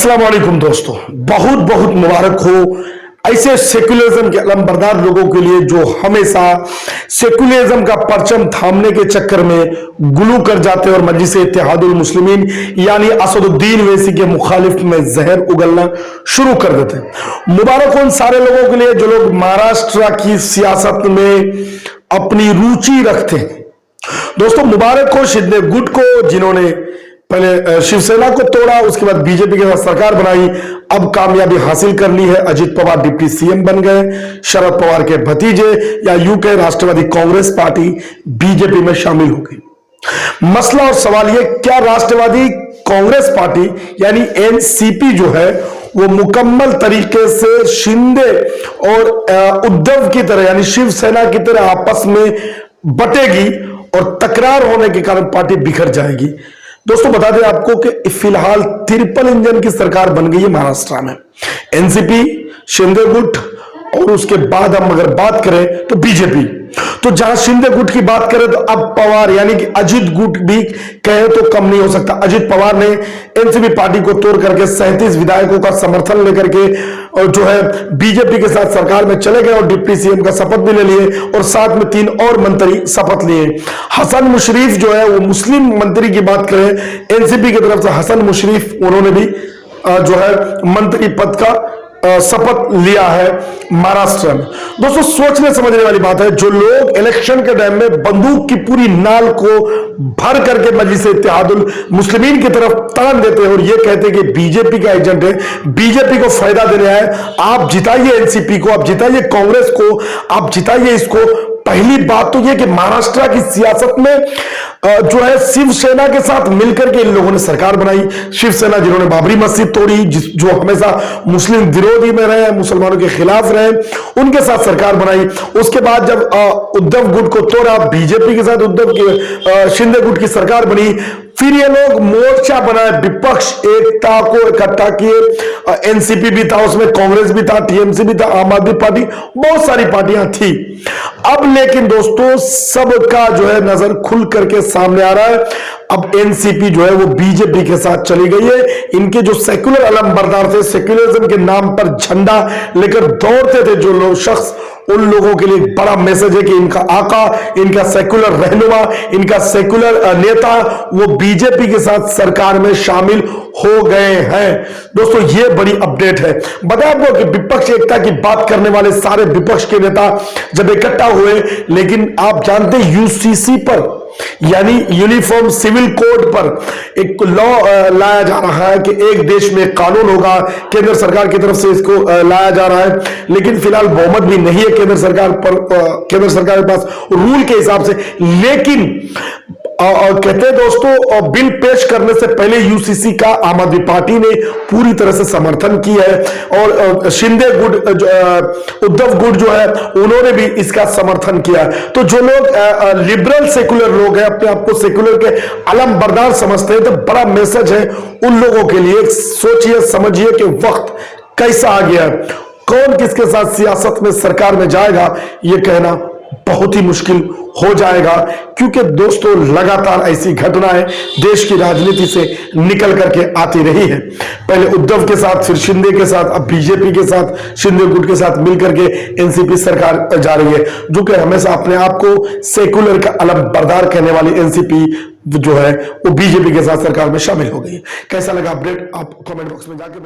अस्सलाम वालेकुम दोस्तों, बहुत बहुत मुबारक हो ऐसे सेक्युलरिज्म के अलमबरदार लोगों के लिए जो हमेशा सेक्युलरिज्म का परचम थामने के चक्कर में गुलू कर जाते और मजलिस इत्तेहादुल मुस्लिमीन यानी असदुद्दीन ओवैसी के मुखालिफ में जहर उगलना शुरू कर देते हैं। मुबारक हो उन सारे लोगों के लिए जो लोग महाराष्ट्र की सियासत में अपनी रुचि रखते हैं। दोस्तों मुबारक हो शिंदे गुट को, जिन्होंने पहले शिवसेना को तोड़ा, उसके बाद बीजेपी के साथ सरकार बनाई, अब कामयाबी हासिल कर ली है। अजित पवार डिप्टी सीएम बन गए, शरद पवार के भतीजे या यूं कहे राष्ट्रवादी कांग्रेस पार्टी बीजेपी में शामिल हो गई। मसला और सवाल ये, क्या राष्ट्रवादी कांग्रेस पार्टी यानी एनसीपी जो है वो मुकम्मल तरीके से शिंदे और उद्धव की तरह यानी शिवसेना की तरह आपस में बटेगी और तकरार होने के कारण पार्टी बिखर जाएगी? दोस्तों बता दें आपको कि फिलहाल ट्रिपल इंजन की सरकार बन गई है महाराष्ट्र में। एनसीपी, शिंदे गुट और उसके बाद हम अगर बात करें तो बीजेपी। तो जहां शिंदे गुट की बात करें तो अब पवार यानी कि अजित गुट भी कहे तो कम नहीं हो सकता। अजित पवार ने एनसीपी पार्टी को तोड़ करके 37 विधायकों का समर्थन लेकर के और जो है बीजेपी के साथ सरकार में चले गए और डिप्टी सीएम का शपथ भी ले लिए और साथ में 3 और मंत्री शपथ लिए। हसन मुशर्रफ जो है वो मुस्लिम मंत्री की बात करें, एनसीपी की तरफ से हसन मुशर्रफ उन्होंने भी जो है मंत्री पद का शपथ लिया है महाराष्ट्र में। दोस्तों सोचने समझने वाली बात है, जो लोग इलेक्शन के टाइम में बंदूक की पूरी नाल को भर करके मजलिस इत्तेहादुल मुस्लिमीन की तरफ तान देते हैं और ये कहते हैं कि बीजेपी का एजेंट है, बीजेपी को फायदा देना है, आप जिताइए एनसीपी को, आप जिताइए कांग्रेस को, आप जिताइए इसको। पहली बात तो यह कि महाराष्ट्र की सियासत में जो है शिवसेना के साथ मिलकर के इन लोगों ने सरकार बनाई। शिवसेना जिन्होंने बाबरी मस्जिद तोड़ी, जो हमेशा मुस्लिम विरोधी में रहे, मुसलमानों के खिलाफ रहे, उनके साथ सरकार बनाई। उसके बाद जब उद्धव गुट को तोड़ा, बीजेपी के साथ उद्धव की शिंदे गुट की सरकार बनी, फिर ये लोग मोर्चा बनाए, विपक्ष एकता को इकट्ठा किए। एनसीपी भी था उसमें, कांग्रेस भी था, टीएमसी भी था, आम आदमी पार्टी, बहुत सारी पार्टियां थी। अब लेकिन दोस्तों सबका जो है नजर खुल करके सामने आ रहा है। अब एनसीपी जो है वो बीजेपी के साथ चली गई है। इनके जो सेक्युलर अलमबरदार थे, सेक्युलरिज्म के नाम पर झंडा लेकर दौड़ते थे जो लोग शख्स, उन लोगों के लिए बड़ा मैसेज है कि इनका आका, इनका सेक्युलर रहनुमा, इनका सेक्युलर नेता वो बीजेपी के साथ सरकार में शामिल हो गए हैं। दोस्तों ये बड़ी अपडेट है। बता दो कि विपक्ष एकता की बात करने वाले सारे विपक्ष के नेता जब इकट्ठा हुए, लेकिन आप जानते यूसीसी पर यानी यूनिफॉर्म सिविल कोड पर एक लॉ लाया जा रहा है कि एक देश में कानून होगा, केंद्र सरकार की तरफ से इसको लाया जा रहा है, लेकिन फिलहाल बहुमत भी नहीं है केंद्र सरकार पर, केंद्र सरकार के पास रूल के हिसाब से। लेकिन कहते हैं दोस्तों बिल पेश करने से पहले यूसीसी का आम आदमी पार्टी ने पूरी तरह से समर्थन किया है और शिंदे गुट उद्धव गुट जो है उन्होंने भी इसका समर्थन किया है। तो जो लोग लिबरल सेकुलर लोग हैं, अपने आप को सेकुलर के अलमबरदार समझते हैं, तो बड़ा मैसेज है उन लोगों के लिए। सोचिए समझिए कि वक्त कैसा आ गया है, कौन किसके साथ सियासत में सरकार में जाएगा ये कहना बहुत ही मुश्किल हो जाएगा, क्योंकि दोस्तों लगातार ऐसी घटनाएं देश की राजनीति से निकल करके आती रही है। पहले उद्धव के साथ, फिर शिंदे के साथ, अब बीजेपी के साथ, शिंदे गुट के साथ मिलकर के एनसीपी सरकार जा रही है, जो कि हमेशा अपने आप को सेकुलर का अलमबरदार कहने वाली एनसीपी जो है वो बीजेपी के साथ सरकार में शामिल हो गई है। कैसा लगा अपडेट आप कमेंट बॉक्स में जाके